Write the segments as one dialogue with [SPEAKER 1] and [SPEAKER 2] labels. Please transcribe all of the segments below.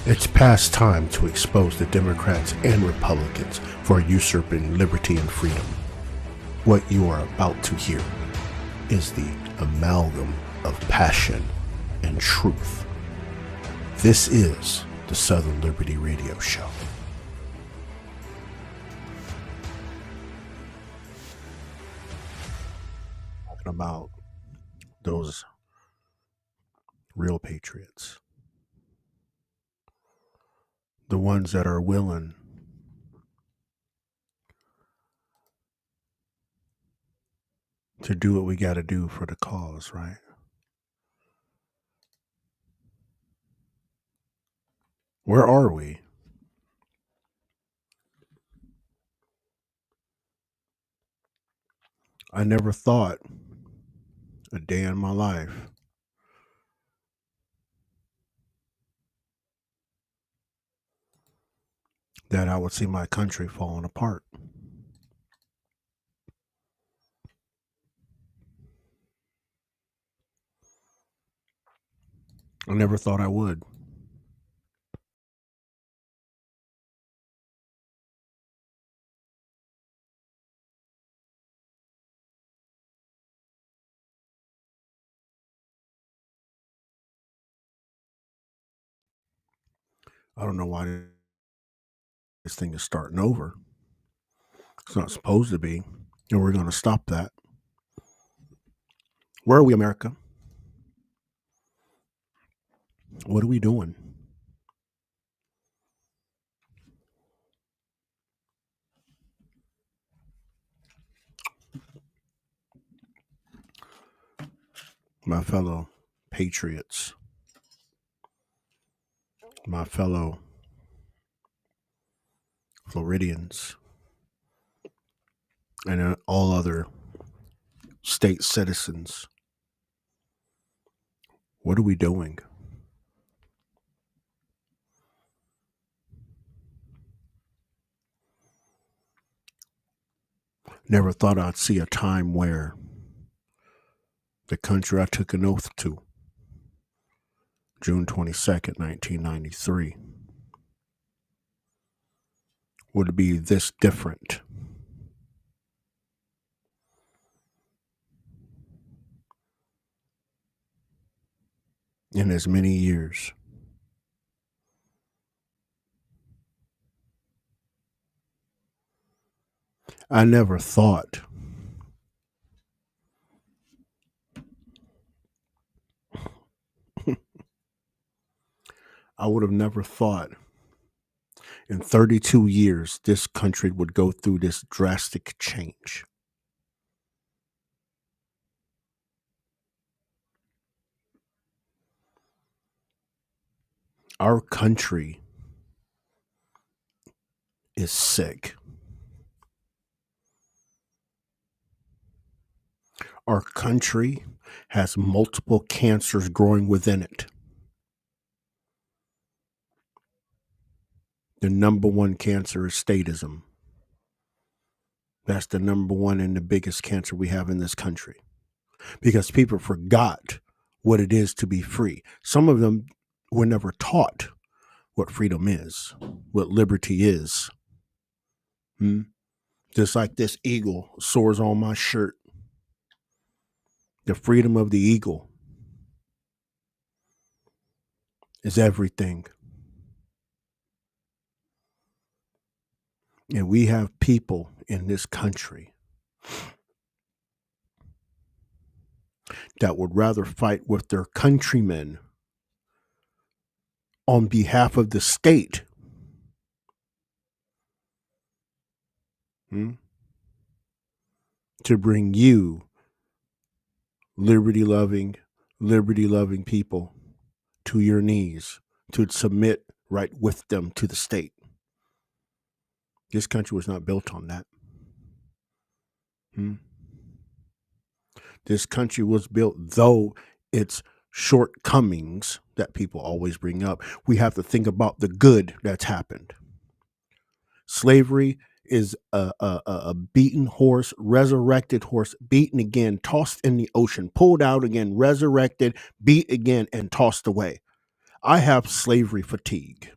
[SPEAKER 1] It's past time to expose the Democrats and Republicans for usurping liberty and freedom. What you are about to hear is the amalgam of passion and truth. This is the Southern Liberty Radio Show. Talking about those real patriots. The ones that are willing to do what we got to do for the cause, right? Where are we? I never thought a day in my life that I would see my country falling apart. I never thought I would. I don't know why this thing is starting over. It's not supposed to be, and we're going to stop that. Where are we, America? What are we doing? My fellow patriots, my fellow Floridians, and all other state citizens, what are we doing? Never thought I'd see a time where the country I took an oath to, June 22nd, 1993, would be this different. In as many years. I never thought I would have never thought in 32 years this country would go through this drastic change. Our country is sick. Our country has multiple cancers growing within it. The number one cancer is statism. That's the number one and the biggest cancer we have in this country. Because people forgot what it is to be free. Some of them were never taught what freedom is, what liberty is. Just like this eagle soars on my shirt. The freedom of the eagle is everything. And we have people in this country that would rather fight with their countrymen on behalf of the state to bring you liberty-loving people to your knees, to submit right with them to the state. This country was not built on that. This country was built, though its shortcomings that people always bring up, we have to think about the good that's happened. Slavery is a beaten horse, resurrected horse, beaten again, tossed in the ocean, pulled out again, resurrected, beat again, and tossed away. I have slavery fatigue.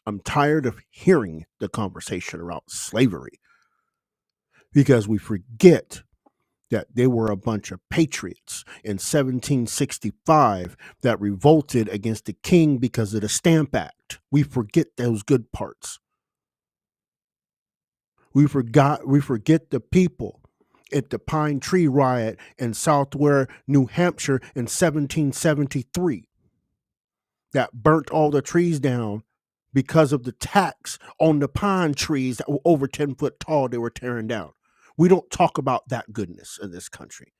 [SPEAKER 1] I'm tired of hearing the conversation about slavery because we forget that they were a bunch of patriots in 1765 that revolted against the king because of the Stamp Act. We forget those good parts. We forget the people at the Pine Tree Riot in Southware, New Hampshire in 1773 that burnt all the trees down because of the tax on the pine trees that were over 10 foot tall they were tearing down. We don't talk about that goodness in this country.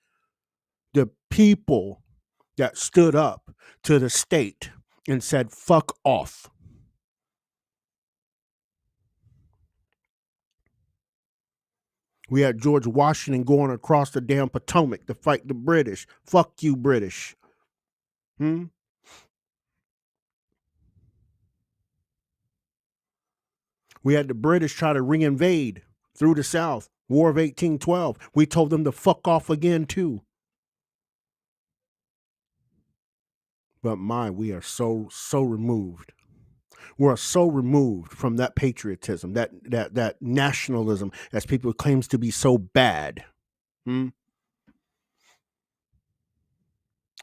[SPEAKER 1] The people that stood up to the state and said, fuck off. We had George Washington going across the damn Potomac to fight the British. Fuck you, British. We had the British try to reinvade through the South. War of 1812. We told them to fuck off again, too. But we are so removed. We're so removed from that patriotism, that nationalism, as people claims to be so bad.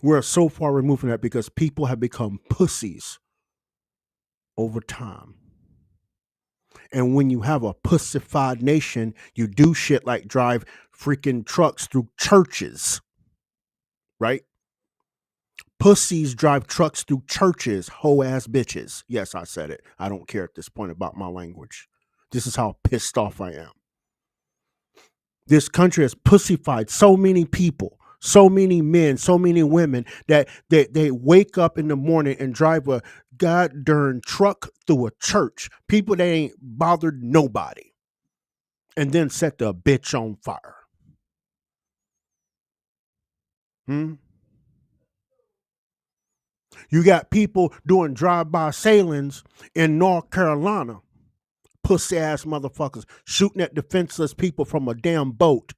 [SPEAKER 1] We're so far removed from that because people have become pussies over time. And when you have a pussified nation, you do shit like drive freaking trucks through churches, right? Pussies drive trucks through churches, hoe-ass bitches. Yes, I said it. I don't care at this point about my language. This is how pissed off I am. This country has pussified so many people, so many men, so many women that they wake up in the morning and drive a goddamn truck through a church. People that ain't bothered nobody. And then set the bitch on fire. You got people doing drive-by sailings in North Carolina. Pussy ass motherfuckers shooting at defenseless people from a damn boat.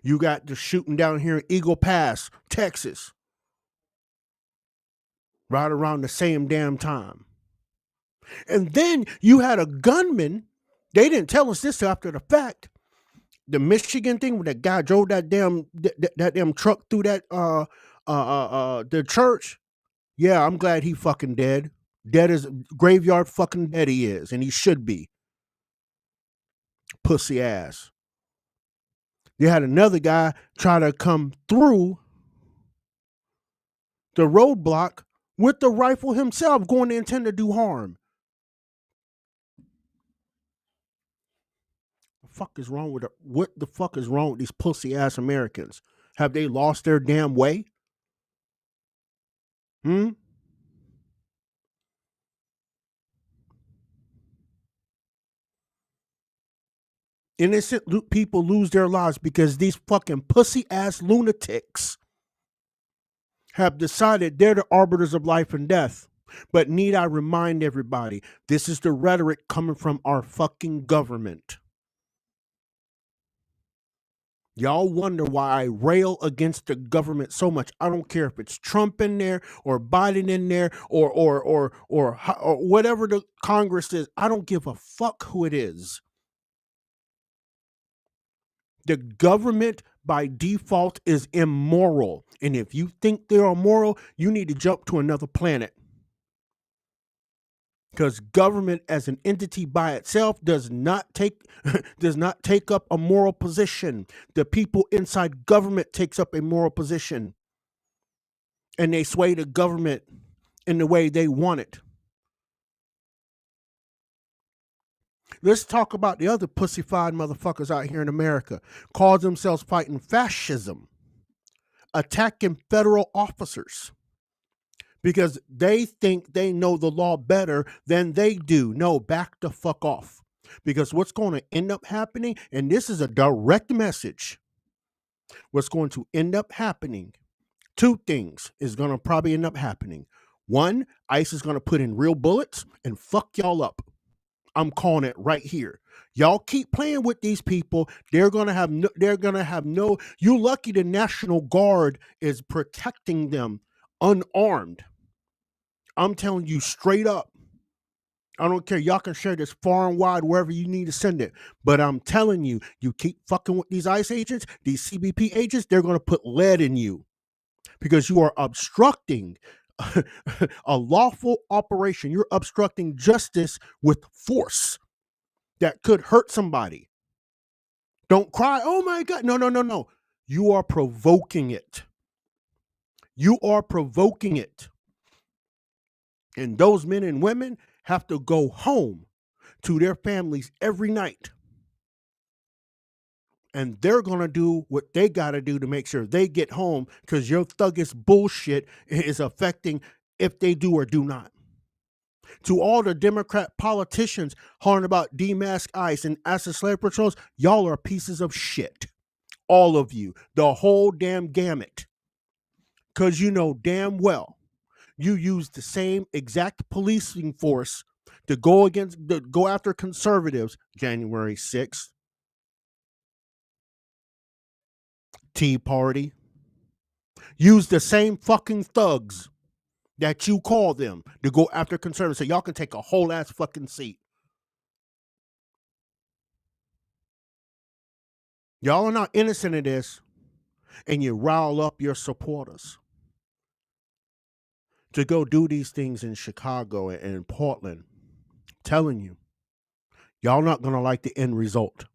[SPEAKER 1] You got the shooting down here in Eagle Pass, Texas, right around the same damn time. And then you had a gunman. They didn't tell us this after the fact. The Michigan thing where that guy drove that damn truck through that the church. Yeah, I'm glad he fucking dead. Dead as graveyard fucking dead he is, and he should be. Pussy ass. You had another guy try to come through the roadblock with the rifle himself, going to intend to do harm. What the fuck is wrong with these pussy ass Americans? Have they lost their damn way? Innocent people lose their lives because these fucking pussy ass lunatics have decided they're the arbiters of life and death. But need I remind everybody, this is the rhetoric coming from our fucking government. Y'all wonder why I rail against the government so much. I don't care if it's Trump in there or Biden in there or whatever the Congress is. I don't give a fuck who it is. The government by default is immoral. And if you think they're immoral, you need to jump to another planet. Because government as an entity by itself does not take up a moral position. The people inside government takes up a moral position. And they sway the government in the way they want it. Let's talk about the other pussified motherfuckers out here in America. Call themselves fighting fascism. Attacking federal officers. Because they think they know the law better than they do. No, back the fuck off. Because what's going to end up happening, and this is a direct message, what's going to end up happening, two things is going to probably end up happening. One, ICE is going to put in real bullets and fuck y'all up. I'm calling it right here. Y'all keep playing with these people. They're gonna have no. You lucky the National Guard is protecting them unarmed. I'm telling you straight up. I don't care. Y'all can share this far and wide wherever you need to send it. But I'm telling you, you keep fucking with these ICE agents, these CBP agents, they're gonna put lead in you because you are obstructing a lawful operation. You're obstructing justice with force that could hurt somebody. Don't cry. Oh my God. No. You are provoking it. You are provoking it. And those men and women have to go home to their families every night. And they're going to do what they got to do to make sure they get home, because your thuggish bullshit is affecting if they do or do not. To all the Democrat politicians hollering about demask ICE and acid slave patrols, y'all are pieces of shit. All of you, the whole damn gamut. Because you know damn well you use the same exact policing force to go after conservatives. January 6th, Tea Party. Use the same fucking thugs that you call them to go after conservatives, so y'all can take a whole ass fucking seat. Y'all are not innocent of this, and you rile up your supporters to go do these things in Chicago and in Portland. I'm telling you, y'all not gonna like the end result,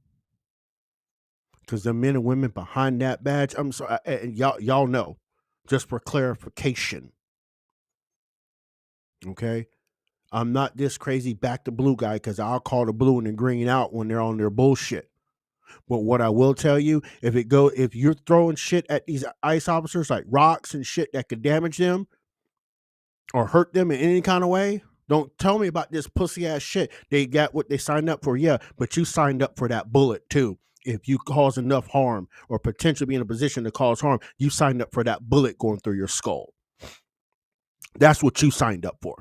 [SPEAKER 1] because the men and women behind that badge. I'm sorry, and y'all know. Just for clarification, okay. I'm not this crazy back to blue guy, because I'll call the blue and the green out when they're on their bullshit. But what I will tell you, if you're throwing shit at these ICE officers, like rocks and shit that could damage them or hurt them in any kind of way, don't tell me about this pussy ass shit. They got what they signed up for, yeah, but you signed up for that bullet too. If you cause enough harm or potentially be in a position to cause harm, you signed up for that bullet going through your skull. That's what you signed up for.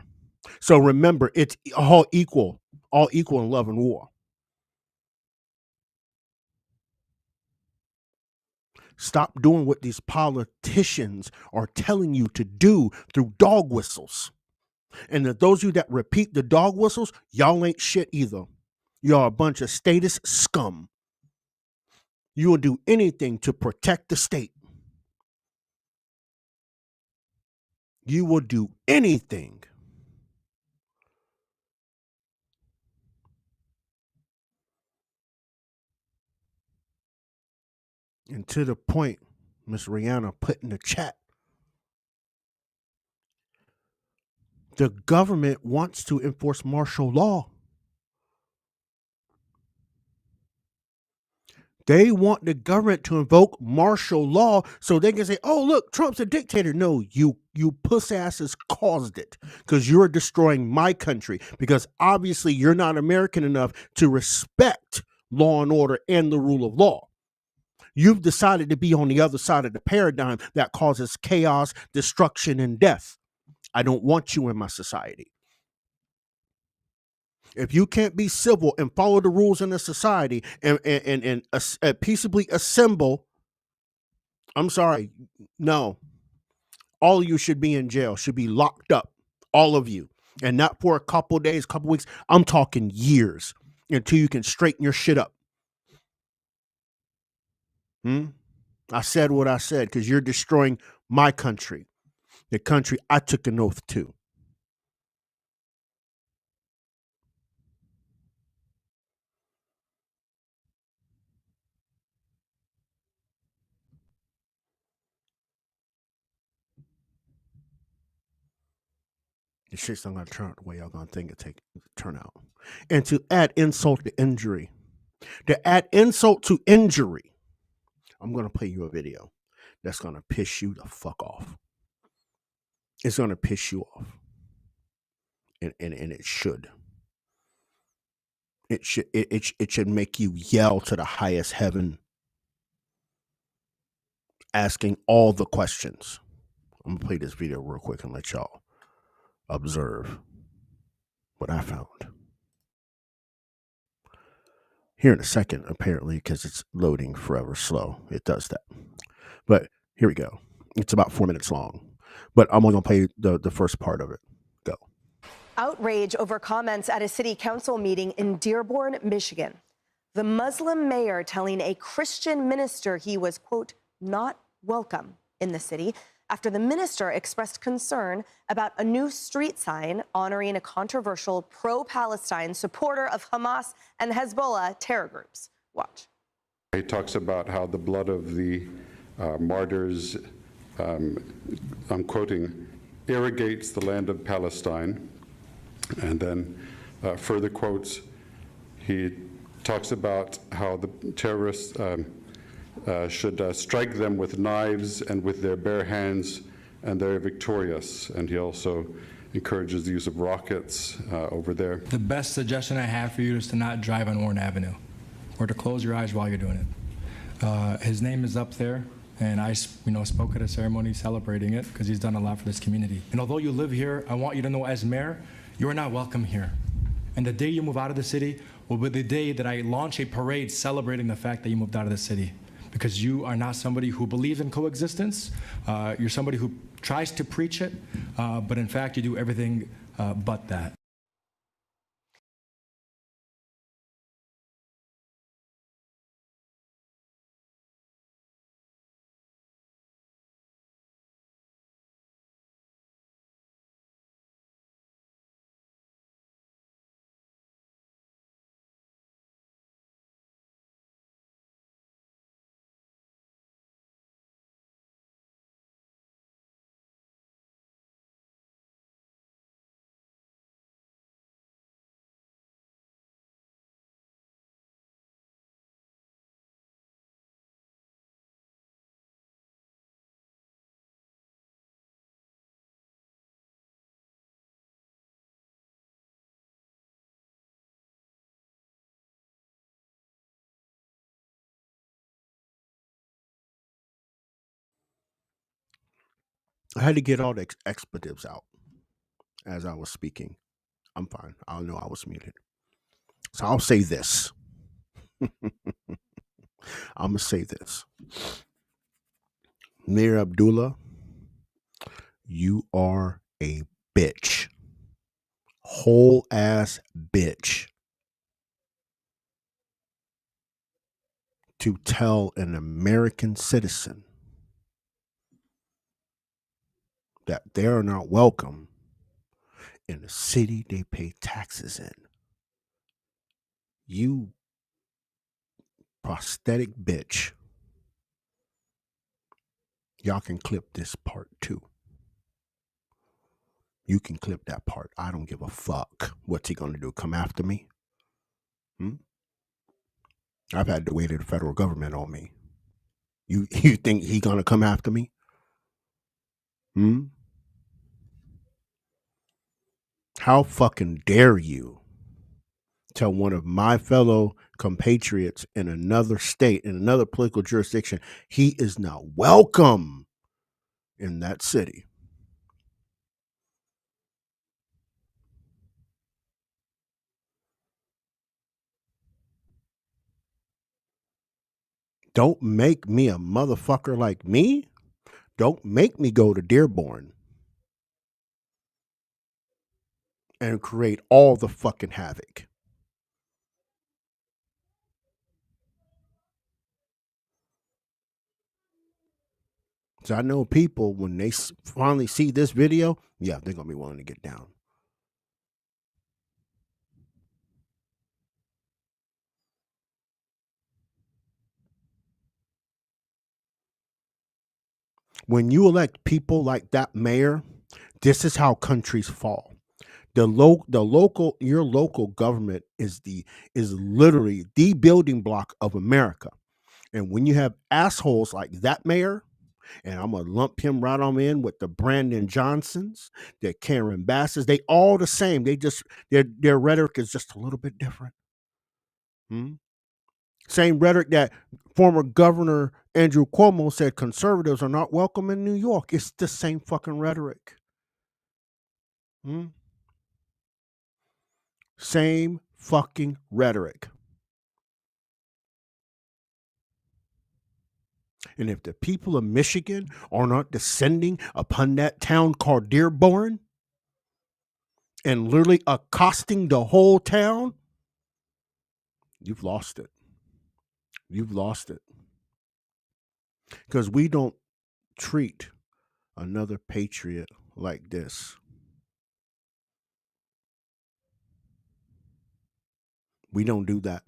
[SPEAKER 1] So remember, it's all equal in love and war. Stop doing what these politicians are telling you to do through dog whistles. And those of you that repeat the dog whistles, y'all ain't shit either. Y'all a bunch of status scum. You will do anything to protect the state. You will do anything. And to the point, Miss Rihanna put in the chat, the government wants to enforce martial law. They want the government to invoke martial law so they can say, oh, look, Trump's a dictator. No, you puss asses caused it, because you're destroying my country, because obviously you're not American enough to respect law and order and the rule of law. You've decided to be on the other side of the paradigm that causes chaos, destruction, and death. I don't want you in my society. If you can't be civil and follow the rules in the society and peaceably assemble, I'm sorry, no. All of you should be in jail, should be locked up, all of you. And not for a couple days, couple weeks. I'm talking years, until you can straighten your shit up. I said what I said, because you're destroying my country, the country I took an oath to. The shit's not gonna turn out the way y'all gonna think it turn out. And to add insult to injury, I'm gonna play you a video that's gonna piss you the fuck off. It's gonna piss you off, and it should. It should make you yell to the highest heaven, asking all the questions. I'm gonna play this video real quick and let y'all observe what I found. Here in a second, apparently, because it's loading forever slow. It does that. But here we go. It's about 4 minutes long. But I'm only going to play the first part of it. Go.
[SPEAKER 2] Outrage over comments at a city council meeting in Dearborn, Michigan. The Muslim mayor telling a Christian minister he was, quote, not welcome in the city after the minister expressed concern about a new street sign honoring a controversial pro-Palestine supporter of Hamas and Hezbollah terror groups. Watch.
[SPEAKER 3] He talks about how the blood of the martyrs, I'm quoting, irrigates the land of Palestine. And then further quotes, he talks about how the terrorists should strike them with knives and with their bare hands, and they're victorious. And he also encourages the use of rockets over there.
[SPEAKER 4] The best suggestion I have for you is to not drive on Warren Avenue, or to close your eyes while you're doing it. His name is up there, and I spoke at a ceremony celebrating it because he's done a lot for this community. And although you live here, I want you to know as mayor, you are not welcome here. And the day you move out of the city will be the day that I launch a parade celebrating the fact that you moved out of the city. Because you are not somebody who believes in coexistence. You're somebody who tries to preach it, but in fact, you do everything but that.
[SPEAKER 1] I had to get all the expletives out as I was speaking. I'm fine. I know I was muted. So I'll say this. I'm going to say this. Mayor Abdullah, you are a bitch. Whole ass bitch. To tell an American citizen that they are not welcome in the city they pay taxes in. You prosthetic bitch. Y'all can clip this part too. You can clip that part. I don't give a fuck. What's he gonna do? Come after me? I've had the weight of the federal government on me. You think he gonna come after me? How fucking dare you tell one of my fellow compatriots in another state, in another political jurisdiction, he is not welcome in that city? Don't make me a motherfucker like me. Don't make me go to Dearborn and create all the fucking havoc. So I know people, when they finally see this video, yeah, they're going to be willing to get down. When you elect people like that mayor, this is how countries fall. Your local government is literally the building block of America. And when you have assholes like that mayor, and I'm gonna lump him right on in with the Brandon Johnsons, the Karen Basses, they all the same. They just their rhetoric is just a little bit different. Same rhetoric that former Governor Andrew Cuomo said conservatives are not welcome in New York. It's the same fucking rhetoric. Hmm? Same fucking rhetoric. And if the people of Michigan are not descending upon that town called Dearborn and literally accosting the whole town, you've lost it. You've lost it. Because we don't treat another patriot like this. We don't do that.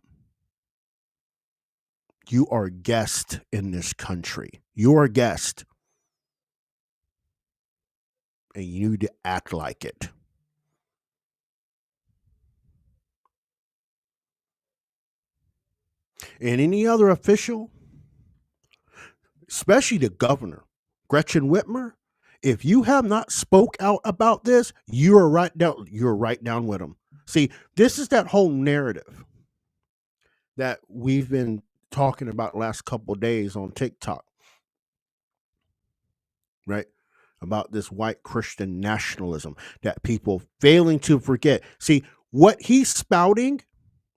[SPEAKER 1] You are a guest in this country. You are a guest. And you need to act like it. And any other official, especially the governor, Gretchen Whitmer, if you have not spoke out about this, you're right down with them. See, this is that whole narrative that we've been talking about the last couple of days on TikTok, right? About this white Christian nationalism that people failing to forget. See, what he's spouting,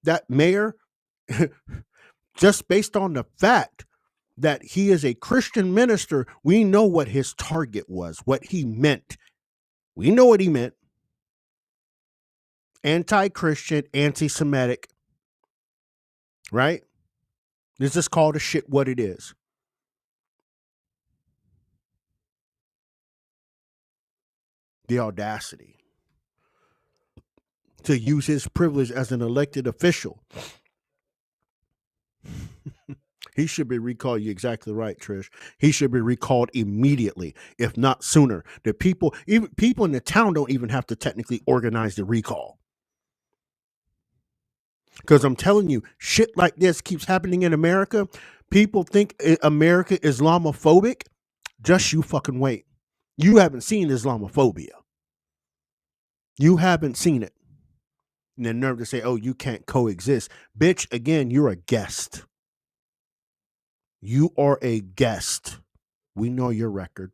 [SPEAKER 1] that mayor, just based on the fact that he is a Christian minister, we know what his target was, what he meant. We know what he meant. Anti-Christian, anti-Semitic, right? Let's just call the shit what it is. The audacity to use his privilege as an elected official. He should be recalled. You're exactly right, Trish. He should be recalled immediately, if not sooner. The people, even people in the town, don't even have to technically organize the recall. Because I'm telling you, shit like this keeps happening in America. People think America is Islamophobic. Just you fucking wait. You haven't seen Islamophobia. You haven't seen it. And the nerve to say, oh, you can't coexist. Bitch, again, you're a guest. You are a guest. We know your record.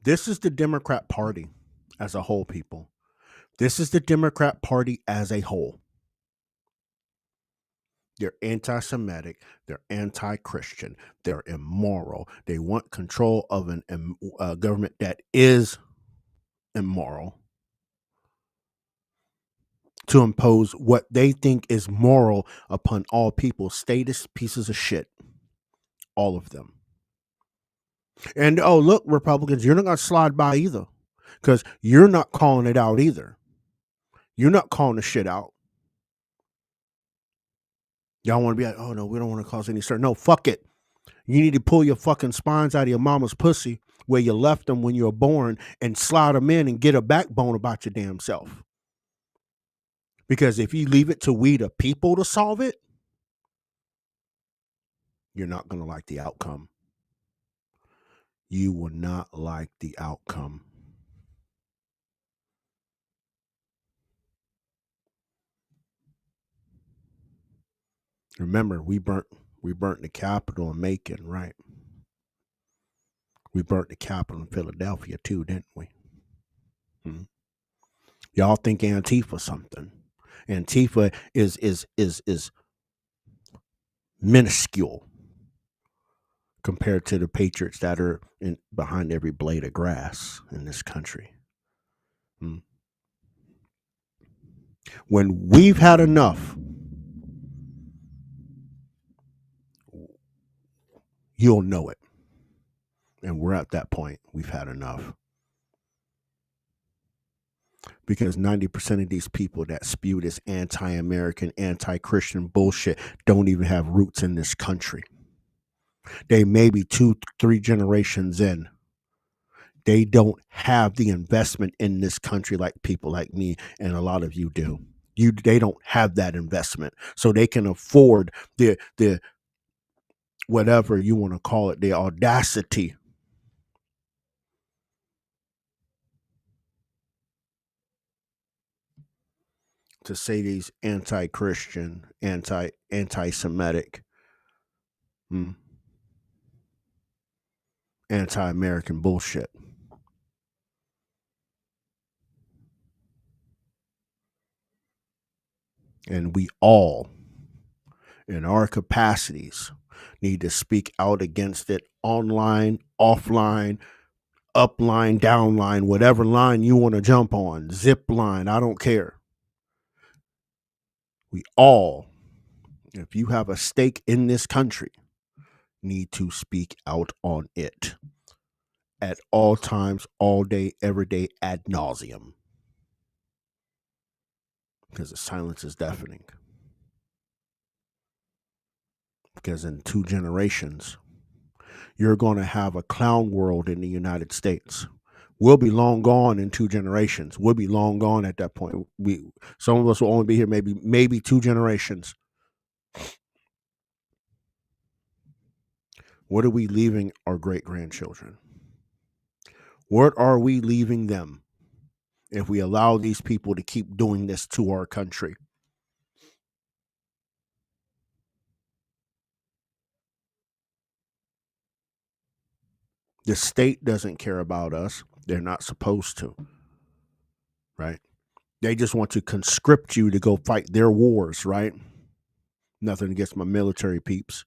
[SPEAKER 1] This is the Democrat Party as a whole, people. This is the Democrat Party as a whole. They're anti-Semitic. They're anti-Christian. They're immoral. They want control of a government that is immoral to impose what they think is moral upon all people. Status pieces of shit. All of them. And, oh, look, Republicans, you're not going to slide by either because you're not calling it out either. You're not calling the shit out. Y'all want to be like, oh, no, we don't want to cause any stir. No, fuck it. You need to pull your fucking spines out of your mama's pussy where you left them when you were born and slide them in and get a backbone about your damn self. Because if you leave it to we the people to solve it, you're not going to like the outcome. You will not like the outcome. Remember, we burnt the Capitol in Macon, right? We burnt the Capitol in Philadelphia too, didn't we? Y'all think Antifa something. Antifa is minuscule compared to the patriots that are behind every blade of grass in this country. When we've had enough, you'll know it. And we're at that point. We've had enough. Because 90% of these people that spew this anti-American, anti-Christian bullshit don't even have roots in this country. They may be 2-3 generations in. They don't have the investment in this country like people like me and a lot of you do. They don't have that investment. So they can afford the whatever you want to call it, the audacity to say these anti-Christian, anti-Semitic, anti-American bullshit. And we all, in our capacities, need to speak out against it online, offline, upline, downline, whatever line you want to jump on, zip line, I don't care. We all, if you have a stake in this country, need to speak out on it at all times, all day, every day, ad nauseum. Because the silence is deafening. Because in 2 generations, you're going to have a clown world in the United States. We'll be long gone in 2 generations. We'll be long gone at that point. Some of us will only be here maybe 2 generations. What are we leaving our great-grandchildren? What are we leaving them if we allow these people to keep doing this to our country? The state doesn't care about us. They're not supposed to, right? They just want to conscript you to go fight their wars, right? Nothing against my military peeps.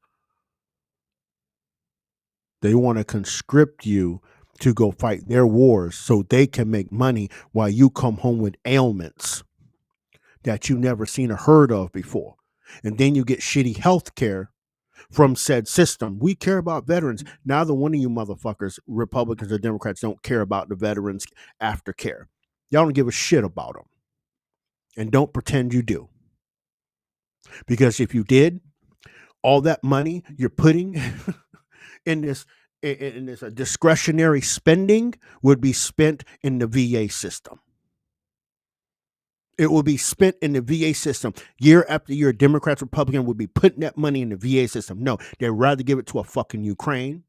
[SPEAKER 1] They want to conscript you to go fight their wars so they can make money while you come home with ailments that you've never seen or heard of before. And then you get shitty health care from said system. We care about veterans. Neither one of you motherfuckers, Republicans or Democrats, don't care about the veterans aftercare. Y'all don't give a shit about them. And don't pretend you do. Because if you did, all that money you're putting in this discretionary spending would be spent in the VA system. It will be spent in the VA system. Year after year, Democrats, Republicans would be putting that money in the VA system. No, they'd rather give it to a fucking Ukraine.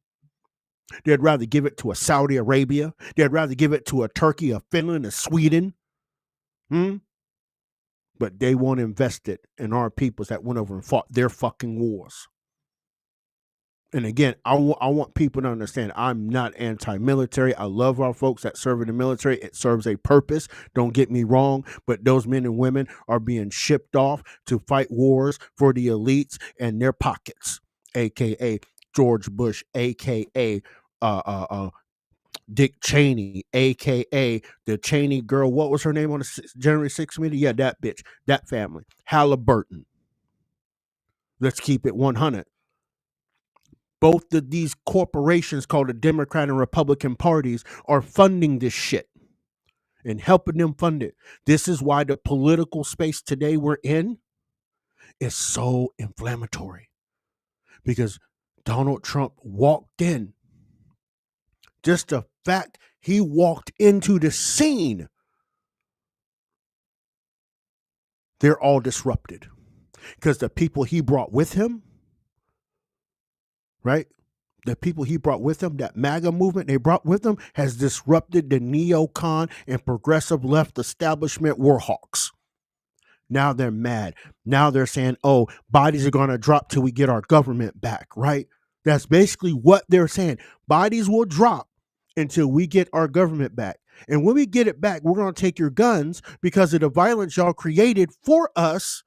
[SPEAKER 1] They'd rather give it to a Saudi Arabia. They'd rather give it to a Turkey, a Finland, a Sweden. But they won't invest it in our peoples that went over and fought their fucking wars. And again, I want people to understand I'm not anti-military. I love our folks that serve in the military. It serves a purpose. Don't get me wrong. But those men and women are being shipped off to fight wars for the elites and their pockets, a.k.a. George Bush, a.k.a. Dick Cheney, a.k.a. the Cheney girl. What was her name on the January 6th committee? Yeah, that bitch, that family. Halliburton. Let's keep it 100. Both of these corporations called the Democrat and Republican parties are funding this shit and helping them fund it. This is why the political space today we're in is so inflammatory. Because Donald Trump walked in. Just the fact he walked into the scene, they're all disrupted. Because the people he brought with him, right? The people he brought with him, that MAGA movement they brought with him, has disrupted the neocon and progressive left establishment warhawks. Now they're mad. Now they're saying, oh, bodies are going to drop till we get our government back, right? That's basically what they're saying. Bodies will drop until we get our government back. And when we get it back, we're going to take your guns because of the violence y'all created for us.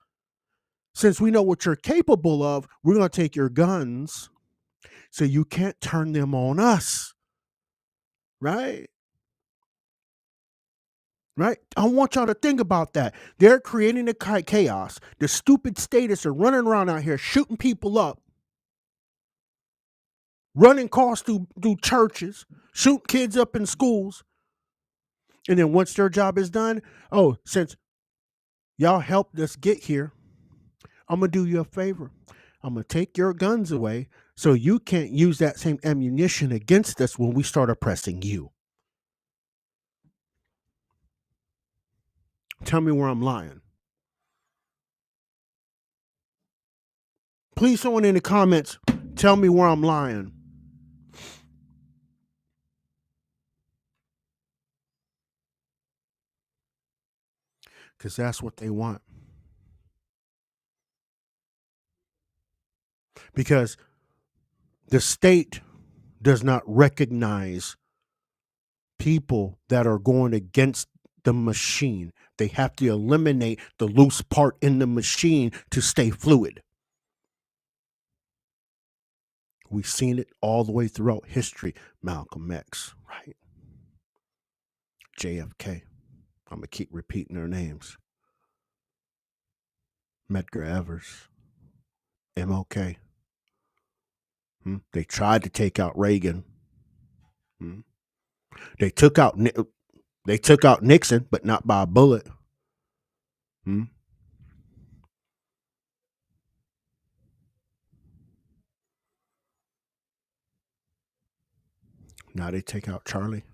[SPEAKER 1] Since we know what you're capable of, we're going to take your guns. So you can't turn them on us, right? Right? I want y'all to think about that. They're creating the chaos. The stupid statists are running around out here shooting people up, running cars through churches, shooting kids up in schools. And then once their job is done, oh, since y'all helped us get here, I'm going to do you a favor. I'm going to take your guns away so you can't use that same ammunition against us when we start oppressing you. Tell me where I'm lying. Please, someone in the comments, tell me where I'm lying. because that's what they want. Because the state does not recognize people that are going against the machine. They have to eliminate the loose part in the machine to stay fluid. We've seen it all the way throughout history. Malcolm X, right? JFK. I'm going to keep repeating their names. Medgar Evers. MLK. They tried to take out Reagan. They took out Nixon, but not by a bullet. Now they take out Charlie.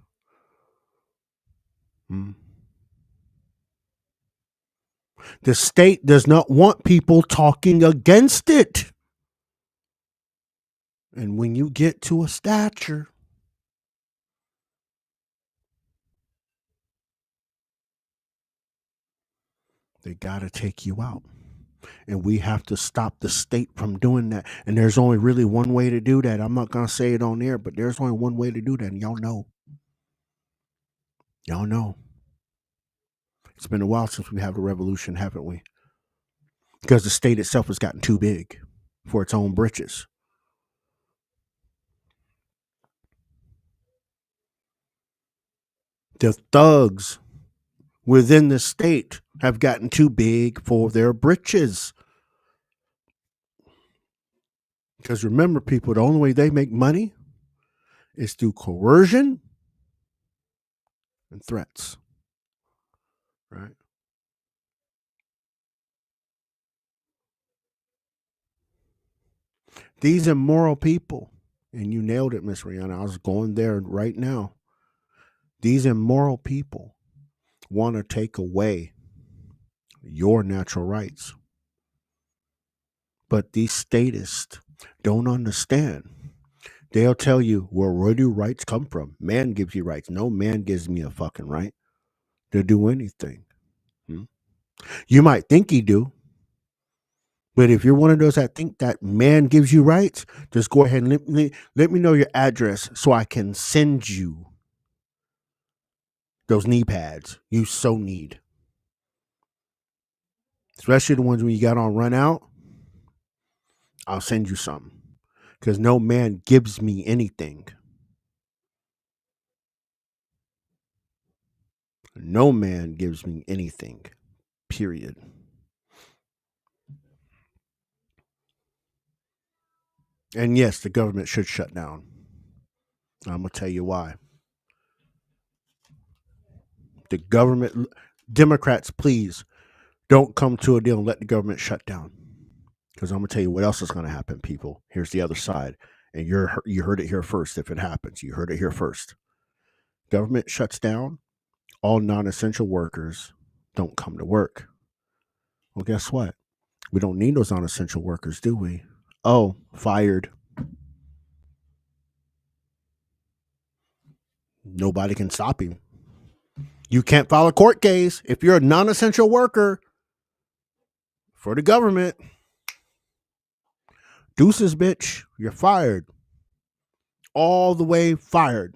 [SPEAKER 1] The state does not want people talking against it. And when you get to a stature, they got to take you out. And we have to stop the state from doing that. And there's only really one way to do that. I'm not going to say it on air, but there's only one way to do that. And y'all know. Y'all know. It's been a while since we had the revolution, haven't we? Because the state itself has gotten too big for its own britches. The thugs within the state have gotten too big for their britches. Because remember, people, the only way they make money is through coercion and threats. Right? These immoral people, and you nailed it, Miss Rihanna. I was going there right now. These immoral people want to take away your natural rights. But these statists don't understand. They'll tell you, well, where do rights come from? Man gives you rights. No man gives me a fucking right to do anything. You might think he do. But if you're one of those that think that man gives you rights, just go ahead and let me know your address so I can send you those knee pads you so need. Especially the ones when you got on run out. I'll send you some. Because no man gives me anything. No man gives me anything. Period. And yes, the government should shut down. I'm going to tell you why. The government, Democrats, please don't come to a deal and let the government shut down. Because I'm going to tell you what else is going to happen, people. Here's the other side. And you heard it here first if it happens. You heard it here first. Government shuts down. All non-essential workers don't come to work. Well, guess what? We don't need those non-essential workers, do we? Oh, fired. Nobody can stop him. You can't file a court case if you're a non-essential worker for the government. Deuces, bitch. You're fired. All the way fired.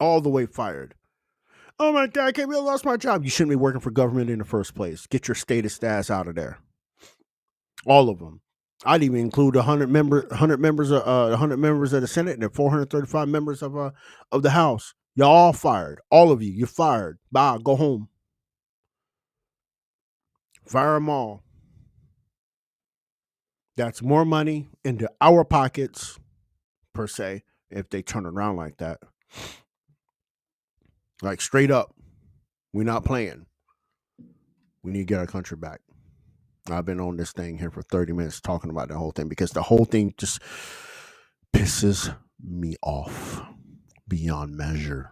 [SPEAKER 1] All the way fired. Oh my God, I can't believe I lost my job. You shouldn't be working for government in the first place. Get your statist ass out of there. All of them. I'd even include 100 members of the Senate and the 435 members of the House. Y'all all fired. All of you. You're fired. Bye. Go home. Fire them all. That's more money into our pockets, per se, if they turn around like that. Like straight up, we're not playing. We need to get our country back. I've been on this thing here for 30 minutes talking about the whole thing because the whole thing just pisses me off beyond measure.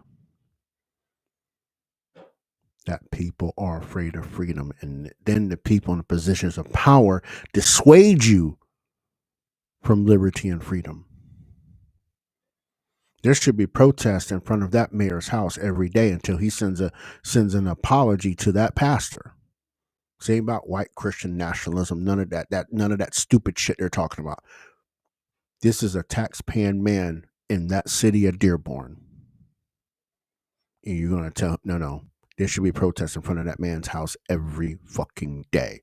[SPEAKER 1] That people are afraid of freedom, and then the people in the positions of power dissuade you from liberty and freedom. There should be protests in front of that mayor's house every day until he sends an apology to that pastor. Same about white Christian nationalism. None of that stupid shit they're talking about. This is a tax-paying man in that city of Dearborn. And you're gonna tell no. There should be protests in front of that man's house every fucking day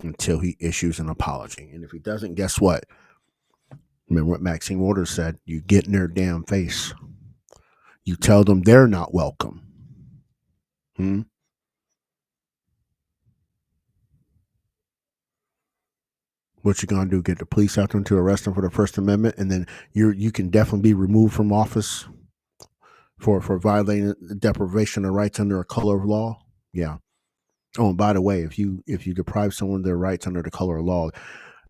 [SPEAKER 1] until he issues an apology. And if he doesn't, guess what? Remember what Maxine Waters said? You get in their damn face. You tell them they're not welcome. What you gonna do? Get the police out there to arrest them for the First Amendment, and then you can definitely be removed from office for violating the deprivation of rights under a color of law. Yeah. Oh, and by the way, if you deprive someone of their rights under the color of law,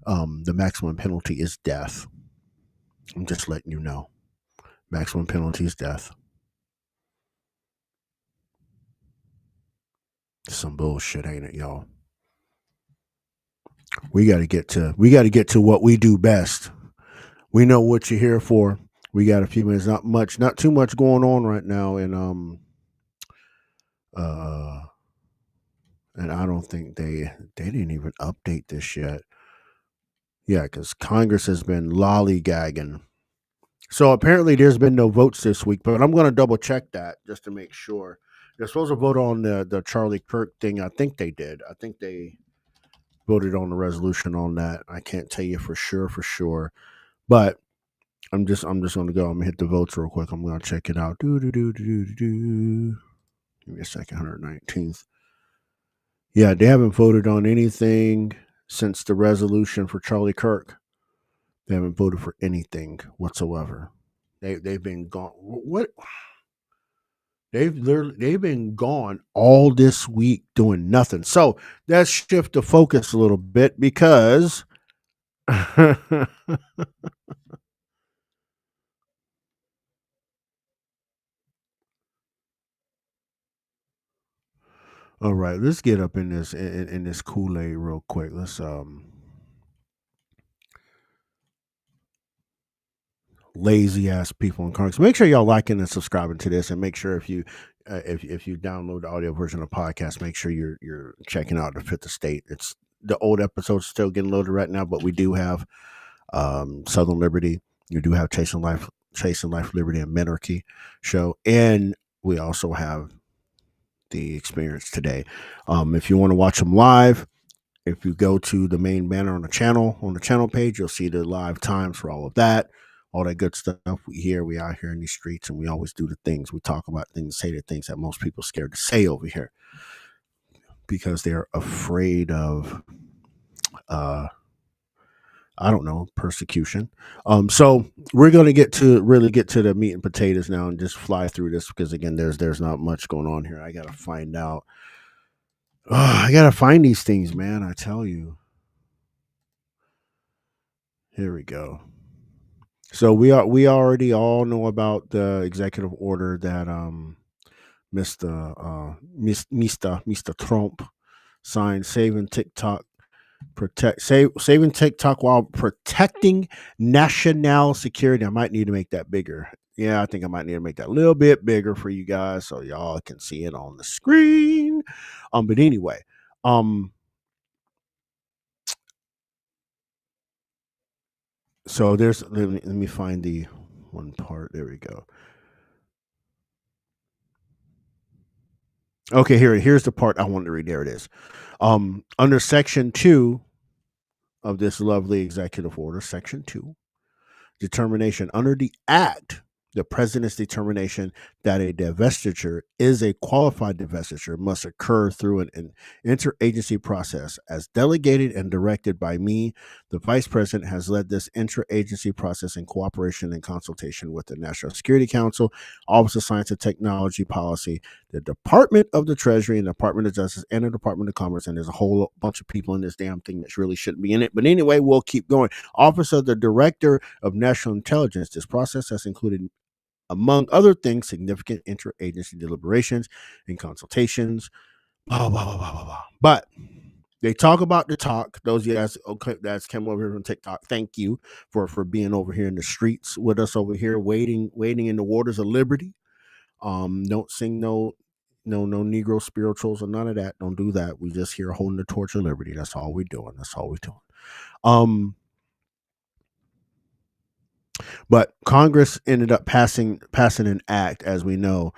[SPEAKER 1] the maximum penalty is death. I'm just letting you know. Maximum penalty is death. Some bullshit, ain't it, y'all? We got to get to what we do best. We know what you're here for. We got a few minutes, not too much going on right now, and I don't think they didn't even update this yet. Yeah, because Congress has been lollygagging. So apparently there's been no votes this week, but I'm going to double check that just to make sure. They're supposed to vote on the Charlie Kirk thing. I think they did. I think they voted on the resolution on that. I can't tell you for sure. But I'm just going to go. I'm going to hit the votes real quick. I'm going to check it out. Give me a second. 119th. Yeah, they haven't voted on anything since the resolution for Charlie Kirk. They haven't voted for anything whatsoever. They've been gone. What? They've been gone all this week doing nothing. So let's shift the focus a little bit because all right, let's get up in this Kool-Aid real quick. Let's lazy ass people in Congress. Make sure y'all liking and subscribing to this, and make sure if you download the audio version of the podcast, make sure you're checking out the Fifth Estate. It's the old episodes still getting loaded right now, but we do have Southern Liberty. You do have Chasing Life, Liberty, and Menarchy show, and we also have the Experience Today. If you want to watch them live, if you go to the main banner on the channel page, you'll see the live times for all of that. All that good stuff. We out here in these streets, and we always do the things. We talk about things, say the things that most people are scared to say over here because they're afraid of, I don't know, persecution. So we're going to really get to the meat and potatoes now and just fly through this because, again, there's not much going on here. I got to find out. I got to find these things, man. I tell you. Here we go. So we already all know about the executive order that Mr. Trump signed, saving TikTok while protecting national security. I might need to make that bigger. Yeah, I think I might need to make that a little bit bigger for you guys so y'all can see it on the screen. But anyway, so let me find the one part. There we go. Okay, here's the part I wanted to read. There it is. Under Section 2 of this lovely executive order, Section 2, determination under the Act, the president's determination that a divestiture is a qualified divestiture must occur through an interagency process. As delegated and directed by me, the vice president has led this interagency process in cooperation and consultation with the National Security Council, Office of Science and Technology Policy, the Department of the Treasury, and the Department of Justice, and the Department of Commerce. And there's a whole bunch of people in this damn thing that really shouldn't be in it. But anyway, we'll keep going. Office of the Director of National Intelligence. This process has included, among other things, significant interagency deliberations and consultations, blah, blah, blah, blah, blah, blah. But They talk about the talk. Those of you guys okay, that's came over here on TikTok. Thank you for being over here in the streets with us over here, waiting in the waters of liberty. Don't sing no Negro spirituals or none of that. Don't do that. We just here holding the torch of liberty. That's all we're doing. That's all we're doing. But Congress ended up passing an act, as we know,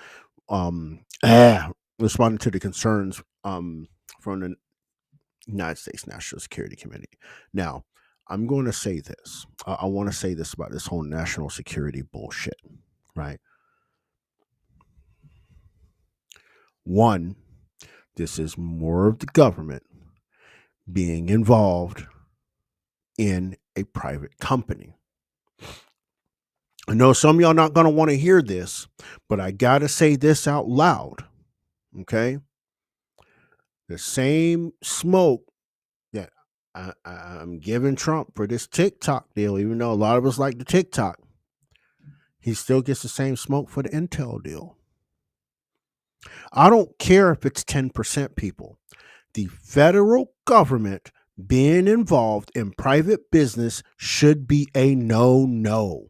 [SPEAKER 1] responding to the concerns from the United States National Security Committee. Now, I'm going to say this. I want to say this about this whole national security bullshit, right? One, this is more of the government being involved in a private company. I know some of y'all not going to want to hear this, but I got to say this out loud, okay? The same smoke that I'm giving Trump for this TikTok deal, even though a lot of us like the TikTok, he still gets the same smoke for the Intel deal. I don't care if it's 10% people. The federal government being involved in private business should be a no-no.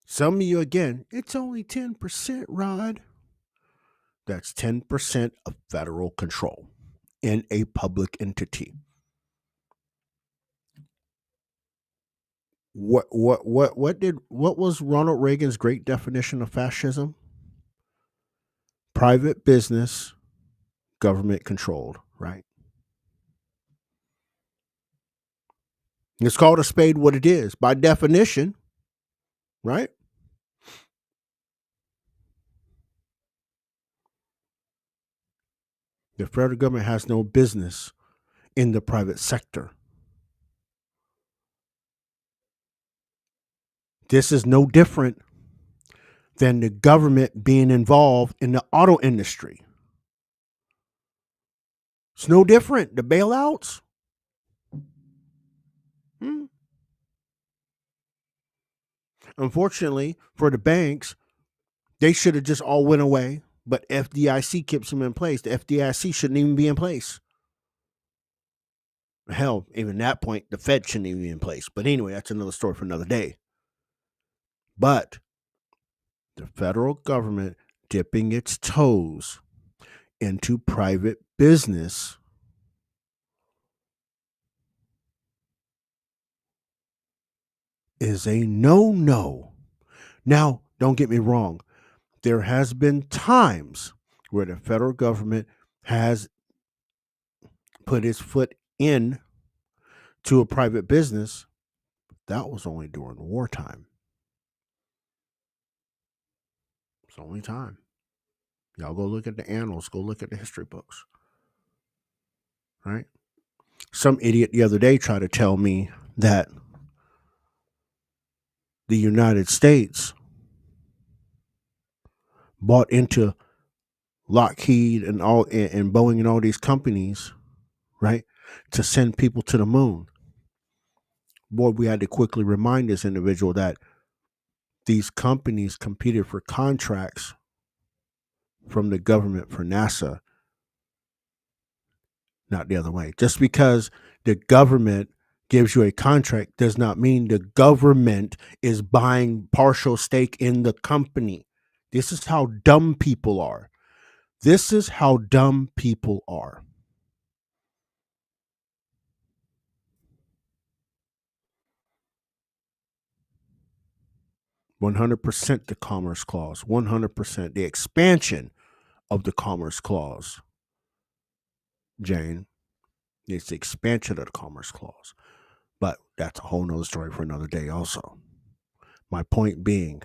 [SPEAKER 1] Some of you, again, it's only 10%, Rod. That's 10% of federal control in a public entity. What was Ronald Reagan's great definition of fascism? Private business, government controlled, right? It's called a spade what it is, by definition, right? The federal government has no business in the private sector. This is no different than the government being involved in the auto industry. It's no different. The bailouts. Unfortunately for the banks, they should have just all went away. But FDIC keeps them in place. The FDIC shouldn't even be in place. Hell, even at that point, the Fed shouldn't even be in place. But anyway, that's another story for another day. But the federal government dipping its toes into private business is a no-no. Now, don't get me wrong. There has been times where the federal government has put its foot in to a private business. That was only during wartime. It's the only time. Y'all go look at the annals, go look at the history books. Right? Some idiot the other day tried to tell me that the United States bought into Lockheed and Boeing and all these companies, right, to send people to the moon. Boy, we had to quickly remind this individual that these companies competed for contracts from the government for NASA, not the other way. Just because the government gives you a contract does not mean the government is buying partial stake in the company. This is how dumb people are. This is how dumb people are. "100% the Commerce Clause, 100% the expansion of the Commerce Clause." Jane, it's the expansion of the Commerce Clause. But that's a whole nother story for another day also. My point being,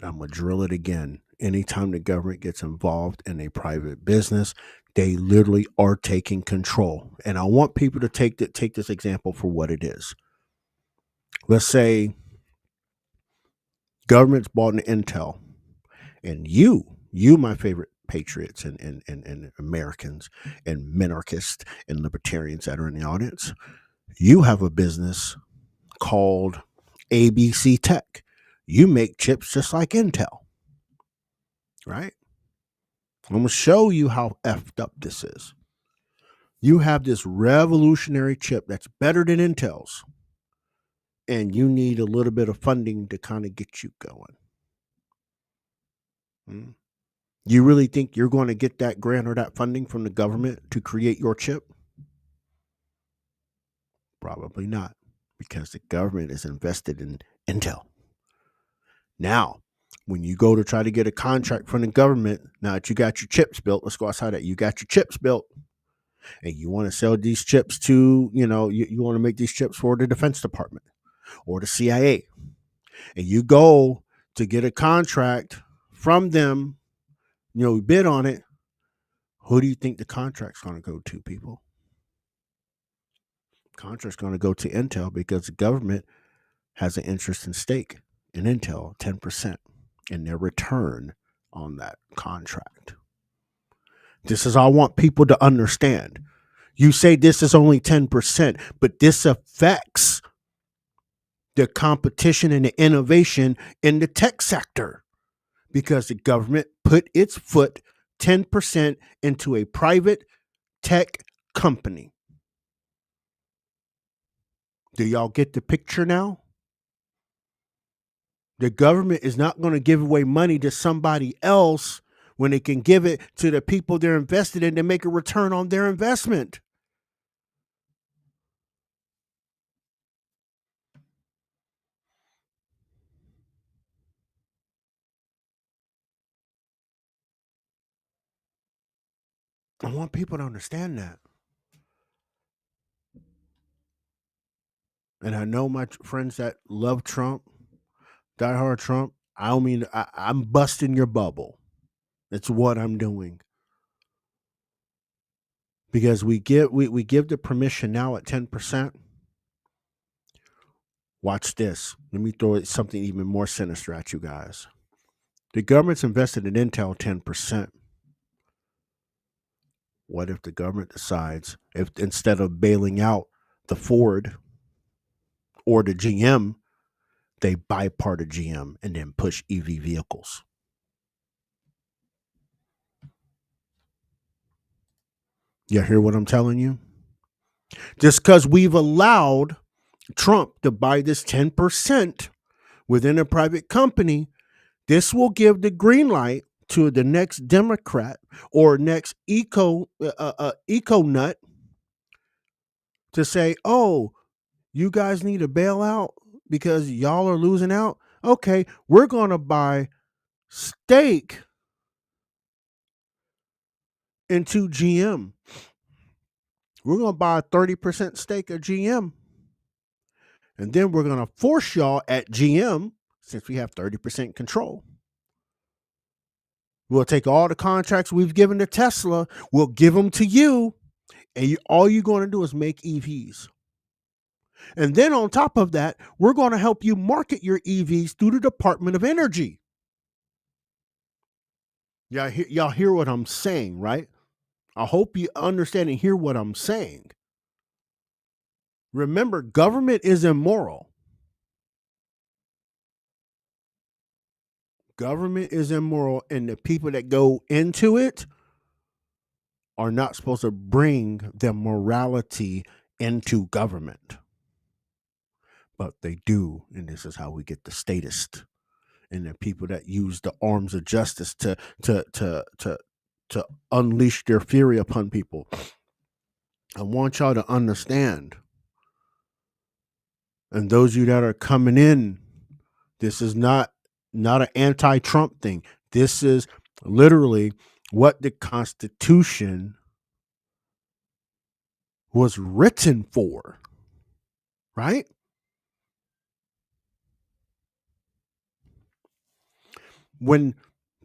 [SPEAKER 1] I'm going to drill it again. Anytime the government gets involved in a private business, they literally are taking control. And I want people to take this example for what it is. Let's say government's bought an Intel, and you, my favorite patriots and Americans and minarchists and libertarians that are in the audience, you have a business called ABC Tech. You make chips just like Intel, right? I'm going to show you how effed up this is. You have this revolutionary chip that's better than Intel's, and you need a little bit of funding to kind of get you going. You really think you're going to get that grant or that funding from the government to create your chip? Probably not, because the government is invested in Intel. Now, when you go to try to get a contract from the government, now that you got your chips built, let's go outside that. You got your chips built, and you want to sell these chips to, you want to make these chips for the Defense Department or the CIA. And you go to get a contract from them, bid on it. Who do you think the contract's going to go to, people? Contract's going to go to Intel because the government has an interest in stake in Intel, 10%, in their return on that contract. This is all I want people to understand. You say this is only 10%, but this affects the competition and the innovation in the tech sector because the government put its foot 10% into a private tech company. Do y'all get the picture now? The government is not going to give away money to somebody else when they can give it to the people they're invested in to make a return on their investment. I want people to understand that. And I know my friends that love Trump, diehard Trump, I'm busting your bubble. It's what I'm doing. Because we give the permission now at 10%. Watch this. Let me throw something even more sinister at you guys. The government's invested in Intel 10%. What if the government decides, if instead of bailing out the Ford or the GM, they buy part of GM and then push EV vehicles? You hear what I'm telling you? Just because we've allowed Trump to buy this 10% within a private company, this will give the green light to the next Democrat or next eco nut to say, oh, you guys need a bailout because y'all are losing out. Okay, we're going to buy stake into GM. We're going to buy a 30% stake of GM. And then we're going to force y'all at GM, since we have 30% control. We'll take all the contracts we've given to Tesla, we'll give them to you, and all you're going to do is make EVs. And then on top of that, we're going to help you market your EVs through the Department of Energy. Y'all hear what I'm saying, right? I hope you understand and hear what I'm saying. Remember, government is immoral. Government is immoral, and the people that go into it are not supposed to bring their morality into government. But they do, and this is how we get the statists and the people that use the arms of justice to unleash their fury upon people. I want y'all to understand, and those of you that are coming in, this is not an anti-Trump thing. This is literally what the Constitution was written for, right? When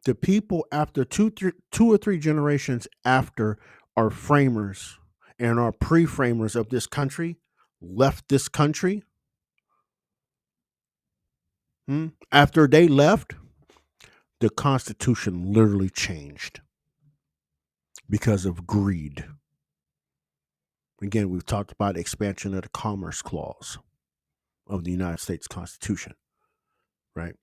[SPEAKER 1] the people after two or three generations after our framers and our pre-framers of this country left this country, after they left, the Constitution literally changed because of greed. Again, we've talked about expansion of the Commerce Clause of the United States Constitution, right?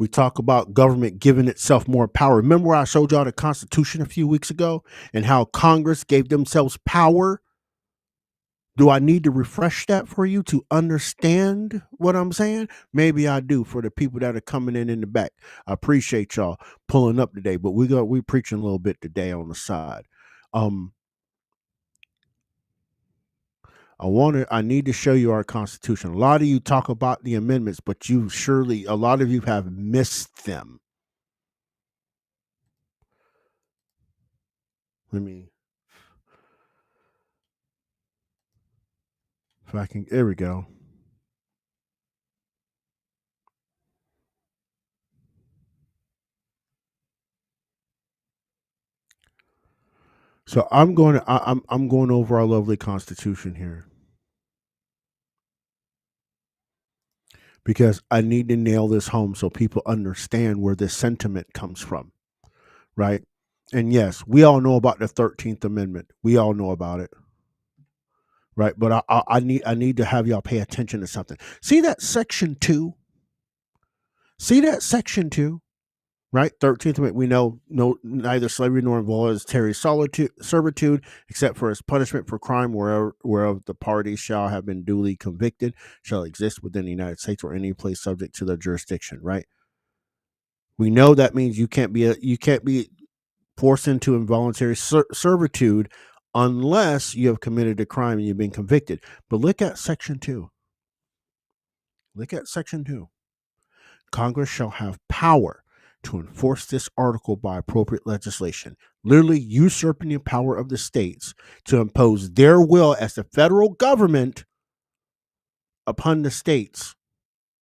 [SPEAKER 1] We talk about government giving itself more power. Remember where I showed y'all the Constitution a few weeks ago and how Congress gave themselves power? Do I need to refresh that for you to understand what I'm saying? Maybe I do for the people that are coming in the back. I appreciate y'all pulling up today, but we preaching a little bit today on the side. I need to show you our Constitution. A lot of you talk about the amendments, but a lot of you have missed them. There we go. So I'm going over our lovely Constitution here, because I need to nail this home so people understand where this sentiment comes from, right? And yes, we all know about the 13th Amendment. We all know about it, right? But I need to have y'all pay attention to something. See that Section 2? Right? 13th Amendment, we know neither slavery nor involuntary servitude, except for as punishment for crime whereof the parties shall have been duly convicted, shall exist within the United States or any place subject to their jurisdiction, right? We know that means you can't be forced into involuntary servitude unless you have committed a crime and you've been convicted. But look at Section 2. Congress shall have power to enforce this article by appropriate legislation, literally usurping the power of the states to impose their will as the federal government upon the states.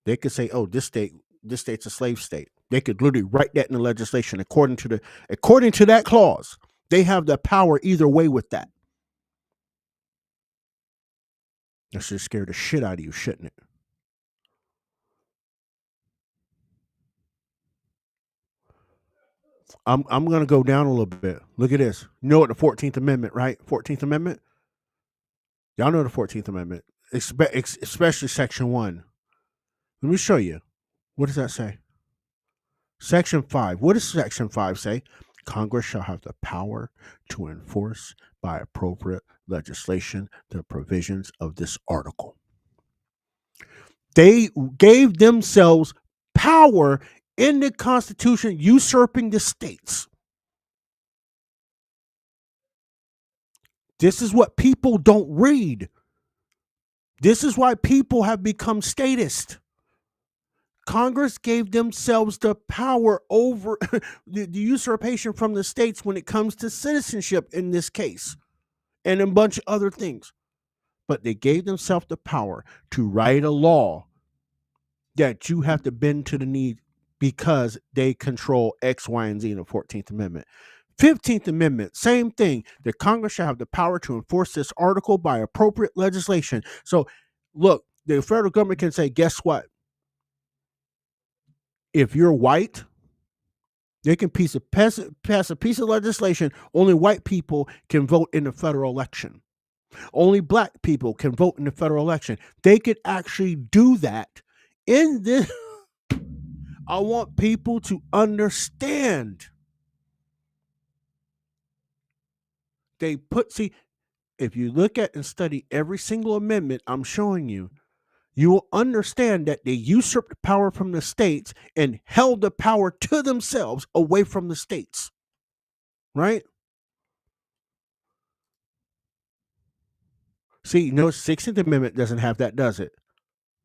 [SPEAKER 1] They could say, oh, this state's a slave state. They could literally write that in the legislation according to that clause. They have the power either way with that. That should scare the shit out of you, shouldn't it? I'm going to go down a little bit. Look at this. You know what the 14th Amendment, right? 14th Amendment? Y'all know the 14th Amendment, especially Section 1. Let me show you. What does that say? Section 5. What does Section 5 say? Congress shall have the power to enforce by appropriate legislation the provisions of this article. They gave themselves power in the Constitution, usurping the states. This is what people don't read. This is why people have become statist. Congress gave themselves the power over the usurpation from the states when it comes to citizenship in this case, and a bunch of other things. But they gave themselves the power to write a law that you have to bend to the knee because they control X, Y, and Z in the 14th Amendment. 15th Amendment, same thing. The Congress shall have the power to enforce this article by appropriate legislation. So, look, the federal government can say, guess what? If you're white, they can pass a piece of legislation. Only white people can vote in the federal election. Only black people can vote in the federal election. They could actually do that in this. I want people to understand. If you look at and study every single amendment I'm showing you, you will understand that they usurped power from the states and held the power to themselves away from the states. Right? See, no, 16th Amendment doesn't have that, does it?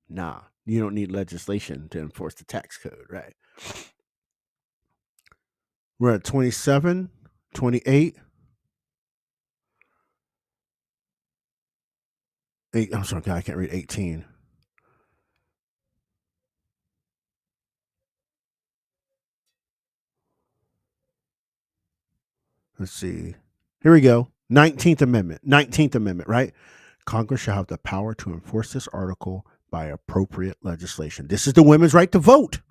[SPEAKER 1] Nah, you don't need legislation to enforce the tax code, right? We're at 27, 28. I'm sorry, I can't read 18. Let's see. Here we go. 19th Amendment, right? Congress shall have the power to enforce this article by appropriate legislation. This is the women's right to vote.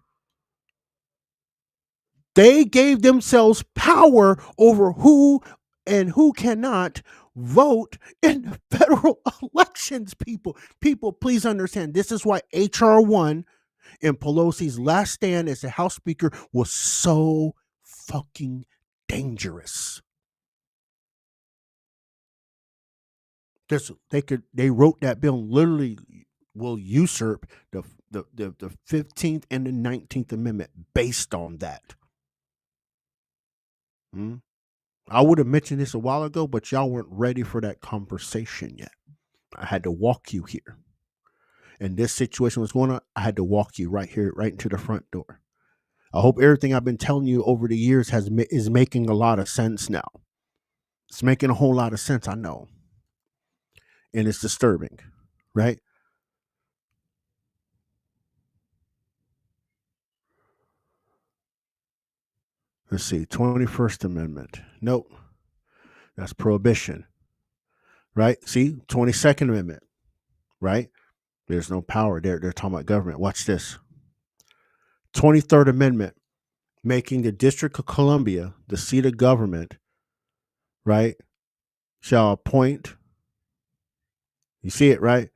[SPEAKER 1] They gave themselves power over who and who cannot vote in federal elections, people. People, please understand. This is why H.R. 1 in Pelosi's last stand as the House Speaker was so fucking dangerous. They wrote that bill literally will usurp the 15th and the 19th Amendment based on that. I would have mentioned this a while ago, but y'all weren't ready for that conversation yet. I had to walk you here. And this situation was going on, I had to walk you right here, right into the front door. I hope everything I've been telling you over the years is making a lot of sense now. It's making a whole lot of sense, I know. And it's disturbing, right? Let's see, 21st Amendment. Nope. That's prohibition, right? See, 22nd Amendment, right? There's no power there. They're talking about government. Watch this. 23rd Amendment, making the District of Columbia the seat of government, right, shall appoint. You see it, right?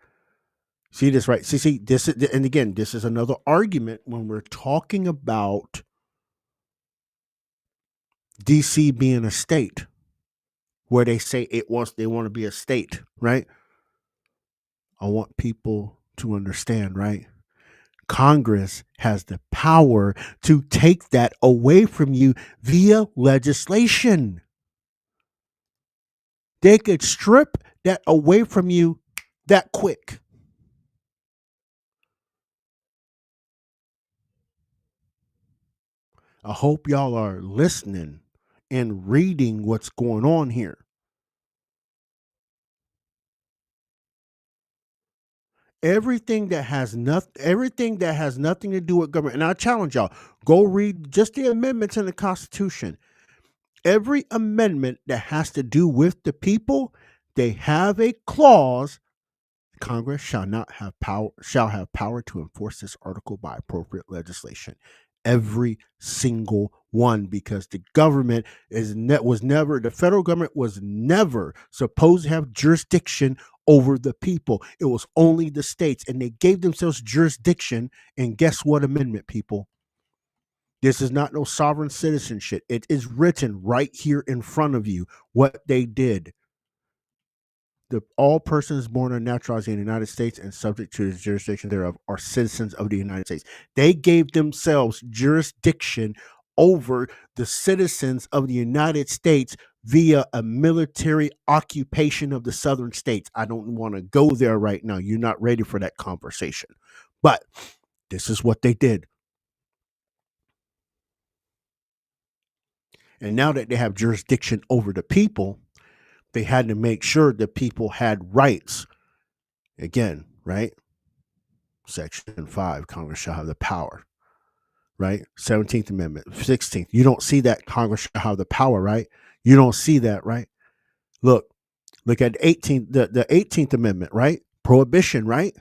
[SPEAKER 1] See this, right? See, this is, and again, this is another argument when we're talking about DC being a state, where they say they want to be a state, right? I want people to understand, right? Congress has the power to take that away from you via legislation. They could strip that away from you that quick. I hope y'all are listening and reading what's going on here. Everything that has nothing to do with government, and I challenge y'all, go read just the amendments in the Constitution. Every amendment that has to do with the people, they have a clause: Congress shall have power to enforce this article by appropriate legislation. Every single one, because the government the federal government was never supposed to have jurisdiction over the people. It was only the states, and they gave themselves jurisdiction. And guess what amendment, people? This is not no sovereign citizenship. It is written right here in front of you what they did. All persons born or naturalized in the United States and subject to the jurisdiction thereof are citizens of the United States. They gave themselves jurisdiction over the citizens of the United States via a military occupation of the southern states. I don't want to go there right now. You're not ready for that conversation. But this is what they did. And now that they have jurisdiction over the people, they had to make sure the people had rights. Again, right? Section 5, Congress shall have the power, right? 17th Amendment, 16th. You don't see that Congress shall have the power, right? You don't see that, right? Look at 18th, the 18th Amendment, right? Prohibition, right?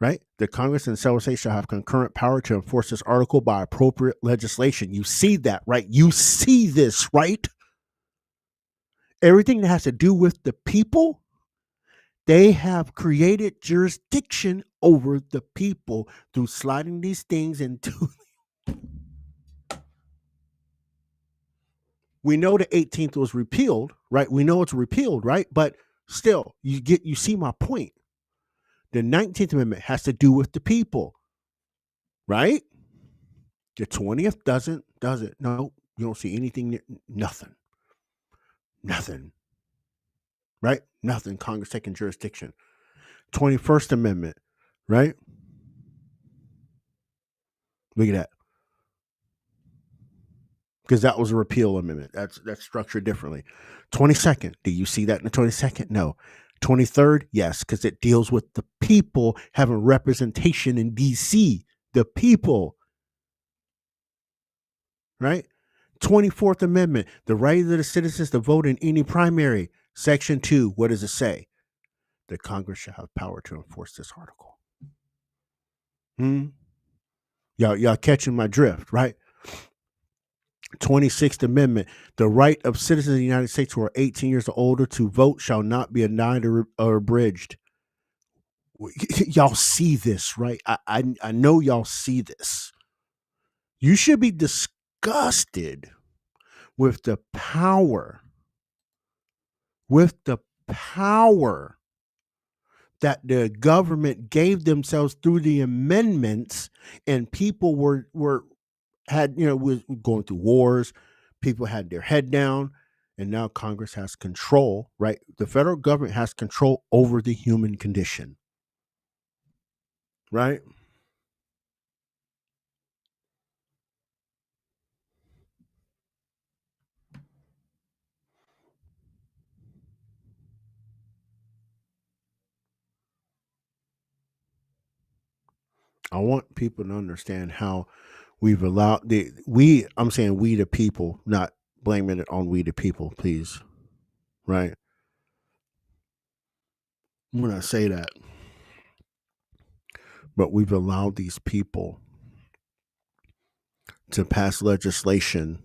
[SPEAKER 1] Right? The Congress and several states shall have concurrent power to enforce this article by appropriate legislation. You see that, right? You see this, right? Everything that has to do with the people, they have created jurisdiction over the people through sliding these things into. We know the 18th was repealed, right? We know it's repealed, right? But still, you see my point. The 19th Amendment has to do with the people, right? The 20th doesn't. No, you don't see anything, nothing. Right? Nothing. Congress taking jurisdiction. 21st Amendment, right? Look at that. Because that was a repeal amendment. That's structured differently. 22nd. Do you see that in the 22nd? No. 23rd? Yes, because it deals with the people having representation in D.C. The people. Right? 24th Amendment. The right of the citizens to vote in any primary. Section 2. What does it say? The Congress shall have power to enforce this article. Y'all catching my drift, right? 26th Amendment, the right of citizens of the United States who are 18 years or older to vote shall not be denied or abridged. y'all see this, right? I know y'all see this. You should be disgusted with the power, that the government gave themselves through the amendments, and people was going through wars, people had their head down, and now Congress has control, right? The federal government has control over the human condition, right? I want people to understand how we've allowed I'm saying we the people, not blaming it on we the people, please. Right? When I say that, but we've allowed these people to pass legislation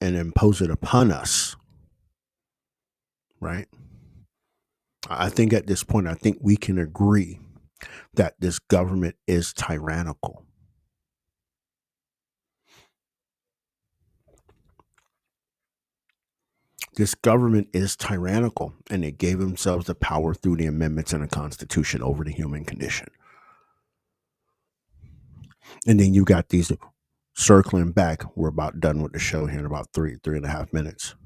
[SPEAKER 1] and impose it upon us, right? I think at this point, I think we can agree that this government is tyrannical. This government is tyrannical, and they gave themselves the power through the amendments in the Constitution over the human condition. And then you got these circling back. We're about done with the show here in about 3.5 minutes.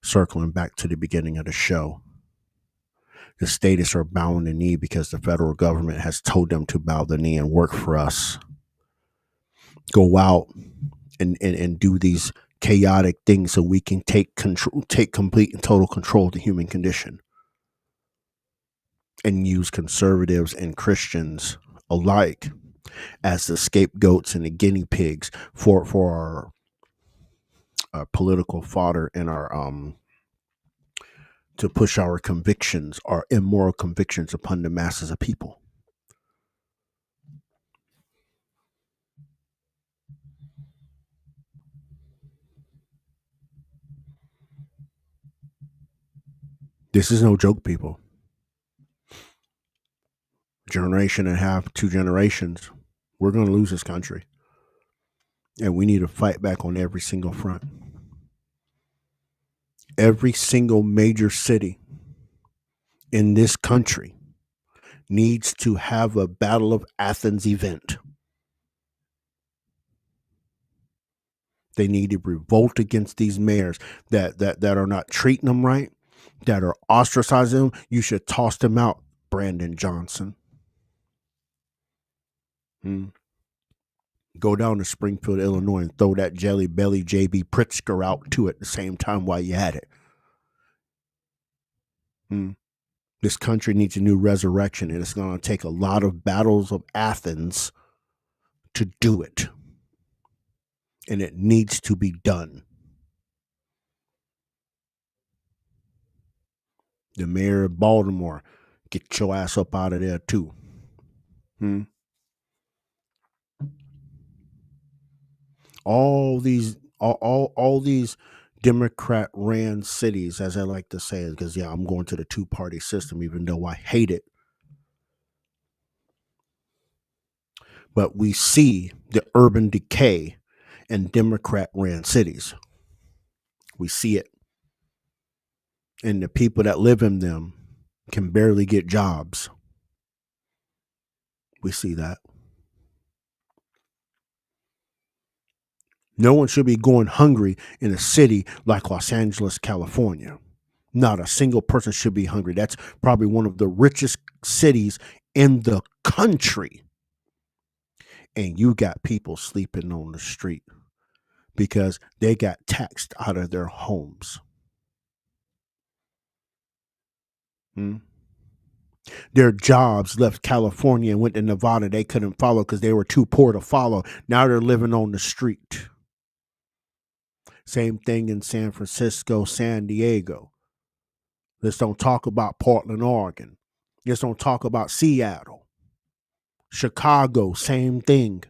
[SPEAKER 1] Circling back to the beginning of the show. The statists are bowing the knee because the federal government has told them to bow the knee and work for us. Go out and do these chaotic things so we can take complete and total control of the human condition, and use conservatives and Christians alike as the scapegoats and the guinea pigs for our political fodder and our to push our convictions, our immoral convictions, upon the masses of people. This is no joke, people. Generation and a half, 2 generations, we're going to lose this country. And we need to fight back on every single front. Every single major city in this country needs to have a Battle of Athens event. They need to revolt against these mayors that are not treating them right, that are ostracizing them. You should toss them out, Brandon Johnson. Go down to Springfield, Illinois, and throw that jelly belly J.B. Pritzker out too at the same time while you had it. This country needs a new resurrection, and it's going to take a lot of battles of Athens to do it. And it needs to be done. The mayor of Baltimore, get your ass up out of there too. All these Democrat ran cities, as I like to say, because I'm going to the 2-party system, even though I hate it. But we see the urban decay in Democrat ran cities. We see it. And the people that live in them can barely get jobs. We see that. No one should be going hungry in a city like Los Angeles, California. Not a single person should be hungry. That's probably one of the richest cities in the country. And you got people sleeping on the street because they got taxed out of their homes. Their jobs left California and went to Nevada. They couldn't follow because they were too poor to follow. Now they're living on the street. Same thing in San Francisco, San Diego. Let's don't talk about Portland, Oregon. Let's don't talk about Seattle. Chicago, same thing.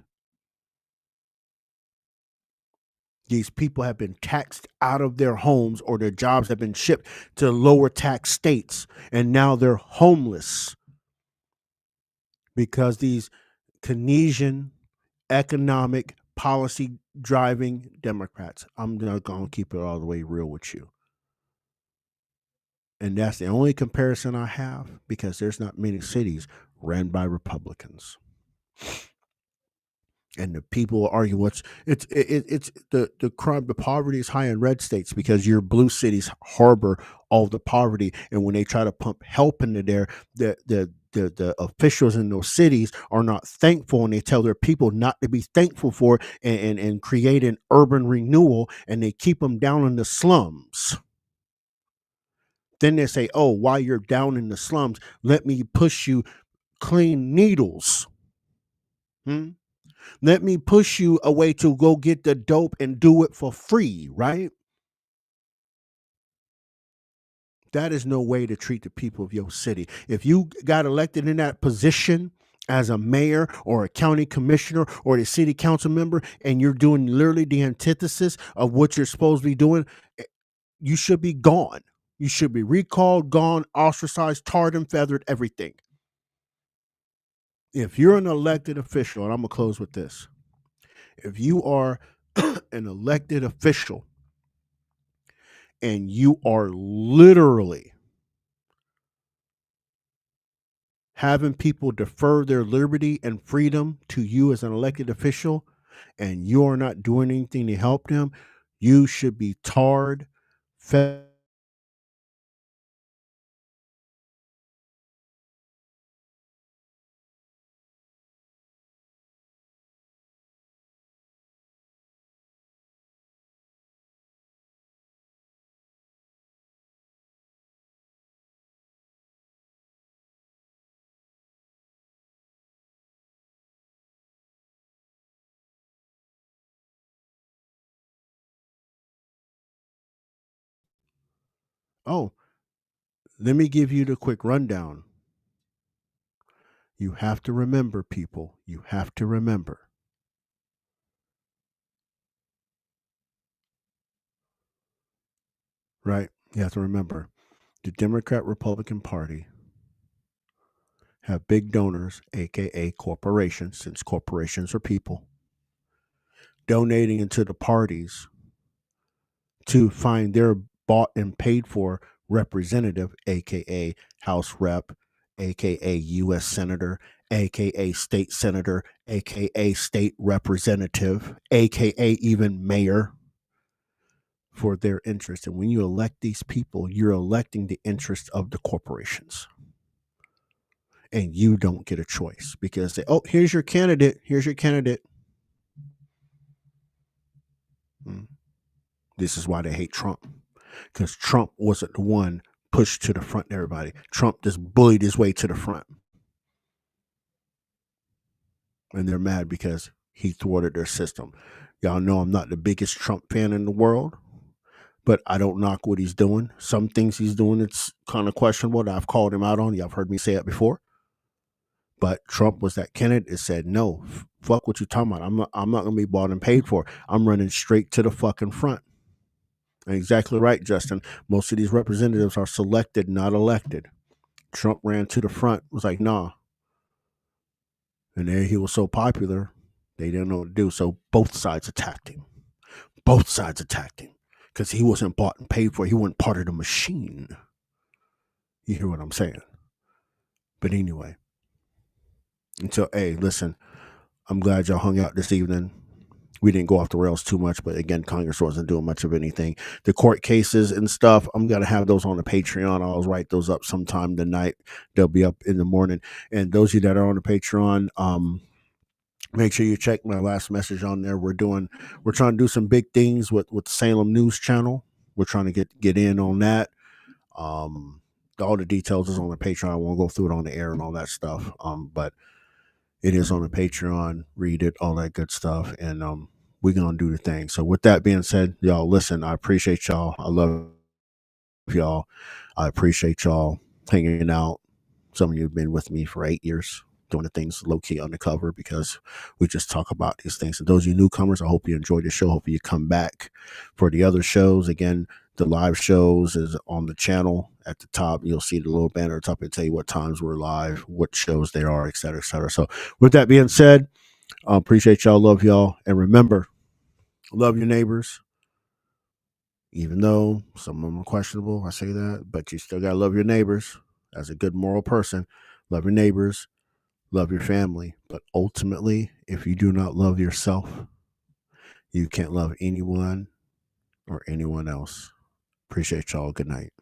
[SPEAKER 1] These people have been taxed out of their homes, or their jobs have been shipped to lower tax states, and now they're homeless because these Keynesian economic policy driving Democrats. I'm not going to keep it all the way real with you. And that's the only comparison I have, because there's not many cities ran by Republicans. And the people argue it's the crime, the poverty is high in red states because your blue cities harbor all the poverty. And when they try to pump help into there, the officials in those cities are not thankful, and they tell their people not to be thankful for it, and create an urban renewal, and they keep them down in the slums. Then they say, oh, while you're down in the slums, let me push you clean needles. Let me push you a way to go get the dope and do it for free, right? That is no way to treat the people of your city. If you got elected in that position as a mayor or a county commissioner or the city council member, and you're doing literally the antithesis of what you're supposed to be doing, you should be gone. You should be recalled, gone, ostracized, tarred and feathered, everything. If you're an elected official, and I'm going to close with this. If you are an elected official and you are literally having people defer their liberty and freedom to you as an elected official, and you are not doing anything to help them, you should be tarred, fed. Oh, let me give you the quick rundown. You have to remember, people, you have to remember. Right? You have to remember the Democrat Republican Party have big donors, aka corporations, since corporations are people, donating into the parties to find their bought and paid for representative, aka House Rep, aka U.S. Senator, aka State Senator, aka State Representative, aka even Mayor, for their interest. And when you elect these people, you're electing the interest of the corporations. And you don't get a choice because they, oh, here's your candidate. Here's your candidate. This is why they hate Trump, because Trump wasn't the one pushed to the front of everybody. Trump just bullied his way to the front. And they're mad because he thwarted their system. Y'all know I'm not the biggest Trump fan in the world, but I don't knock what he's doing. Some things he's doing, it's kind of questionable. I've called him out on. Y'all have heard me say it before. But Trump was that candidate that said, no, fuck what you talking about. I'm not going to be bought and paid for. I'm running straight to the fucking front. And exactly right, Justin. Most of these representatives are selected, not elected. Trump ran to the front, was like, nah. And there he was so popular, they didn't know what to do. So both sides attacked him. Both sides attacked him because he wasn't bought and paid for. He wasn't part of the machine. You hear what I'm saying? But anyway. Until, hey, listen, I'm glad y'all hung out this evening. We didn't go off the rails too much, but again, Congress wasn't doing much of anything. The court cases and stuff, I'm going to have those on the Patreon. I'll write those up sometime tonight. They'll be up in the morning. And those of you that are on the Patreon, make sure you check my last message on there. We're trying to do some big things with the Salem News Channel. We're trying to get in on that. All the details is on the Patreon. I won't go through it on the air and all that stuff. But it is on the Patreon. Read it, all that good stuff. And we're going to do the thing. So with that being said, y'all, listen, I appreciate y'all. I love y'all. I appreciate y'all hanging out. Some of you have been with me for 8 years, doing the things low-key undercover because we just talk about these things. And those of you newcomers, I hope you enjoyed the show. Hope you come back for the other shows. Again, the live shows is on the channel at the top. You'll see the little banner at the top and tell you what times we're live, what shows there are, et cetera, et cetera. So with that being said, I appreciate y'all, love y'all. And remember, love your neighbors. Even though some of them are questionable, I say that, but you still got to love your neighbors. As a good moral person, love your neighbors, love your family. But ultimately, if you do not love yourself, you can't love anyone or anyone else. Appreciate y'all. Good night.